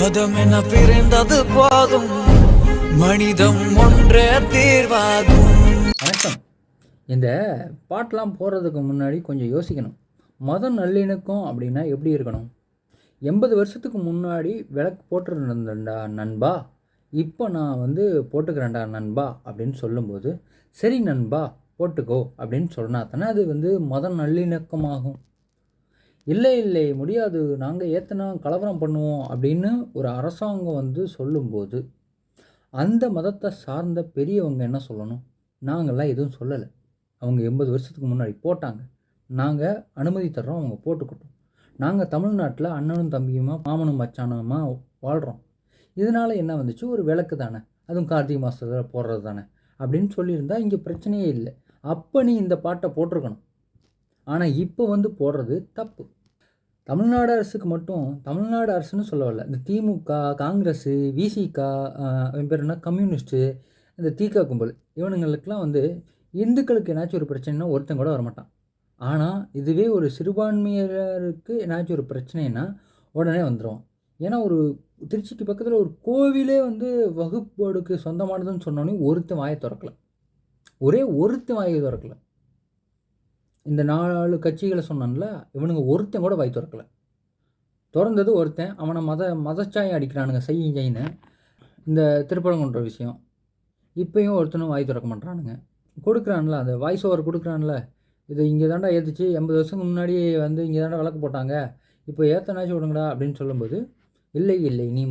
மதம் என பிரிந்தது போதும், மனிதம் ஒன்றே தீர்வாகும். வணக்கம். இந்த பாட்டெலாம் போடுறதுக்கு முன்னாடி கொஞ்சம் யோசிக்கணும். மத நல்லிணக்கம் அப்படின்னா எப்படி இருக்கணும்? 80 வருஷத்துக்கு முன்னாடி விளக்கு போட்டுருந்தேன்டா நண்பா, இப்போ நான் போட்டுக்கிறேன்டா நண்பா அப்படின்னு சொல்லும்போது, சரி நண்பா போட்டுக்கோ அப்படின்னு சொன்னா தானே அது மத நல்லிணக்கமாகும். இல்லை இல்லை முடியாது, நாங்கள் ஏற்றுனா கலவரம் பண்ணுவோம் அப்படின்னு ஒரு அரசாங்கம் சொல்லும்போது, அந்த மதத்தை சார்ந்த பெரியவங்க என்ன சொல்லணும்? நாங்கள்லாம் எதுவும் சொல்லலை, அவங்க 80 வருஷத்துக்கு முன்னாடி போட்டாங்க, நாங்கள் அனுமதி தர்றோம், அவங்க போட்டுக்கட்டும். நாங்கள் தமிழ்நாட்டில் அண்ணனும் தம்பியுமா மாமனும் மச்சானுமா வாழ்கிறோம். இதனால் என்ன வந்துச்சு? ஒரு விளக்கு தானே, அதுவும் கார்த்திகை மாதத்தில் போடுறது தானே அப்படின்னு சொல்லியிருந்தா இங்கே பிரச்சனையே இல்லை. அப்போ நீ இந்த பாட்டை போட்டிருக்கணும். ஆனால் இப்போ போடுறது தப்பு. தமிழ்நாடு அரசுக்கு மட்டும், தமிழ்நாடு அரசுன்னு சொல்ல வரல, இந்த திமுக, காங்கிரஸு, விசிக, பேர் என்ன, கம்யூனிஸ்ட்டு, இந்த தீகா கும்பல், இவனுங்களுக்கெல்லாம் இந்துக்களுக்கு ஏதாச்சும் ஒரு பிரச்சனைனா ஒருத்தன் கூட வரமாட்டான். ஆனால் இதுவே ஒரு சிறுபான்மையினருக்கு ஏதாச்சும் ஒரு பிரச்சனைனா உடனே வந்துடும். ஏன்னா ஒரு திருச்சிக்கு பக்கத்தில் ஒரு கோவிலே வகுப்போடுக்கு சொந்தமானதுன்னு சொன்னோன்னே ஒருத்தன் வாயை திறக்கல, ஒரே ஒருத்தன் வாயை திறக்கல. இந்த 4 கட்சிகளை சொன்னான்ல, இவனுங்க ஒருத்தன் கூட வாய் திறக்கலை. திறந்தது ஒருத்தன், அவனை மதச்சாயம் அடிக்கிறானுங்க செய்யின்னு. இந்த திருப்பரங்குன்ற விஷயம் இப்போயும் ஒருத்தனும் வாய் திறக்க மாட்டானுங்க. கொடுக்குறான்ல, அந்த வாய்ஸ் ஓவர் கொடுக்குறான்ல, இது இங்கே தாண்டா ஏற்றுச்சு, 80 வருஷத்துக்கு முன்னாடி இங்கே தாண்டா விளக்கு போட்டாங்க, இப்போ ஏற்றனாச்சும் விடுங்கடா அப்படின்னு சொல்லும்போது, இல்லை இல்லை நீ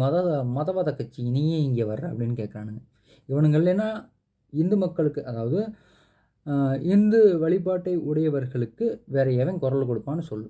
மதவாத கட்சி, நீயே இங்கே வர்ற அப்படின்னு கேட்குறானுங்க. இவனுங்க இல்லைன்னா இந்து மக்களுக்கு, அதாவது இந்து வழிபாட்டை உடையவர்களுக்கு வேறு எவன் குரல் கொடுப்பான்னு சொல்லு.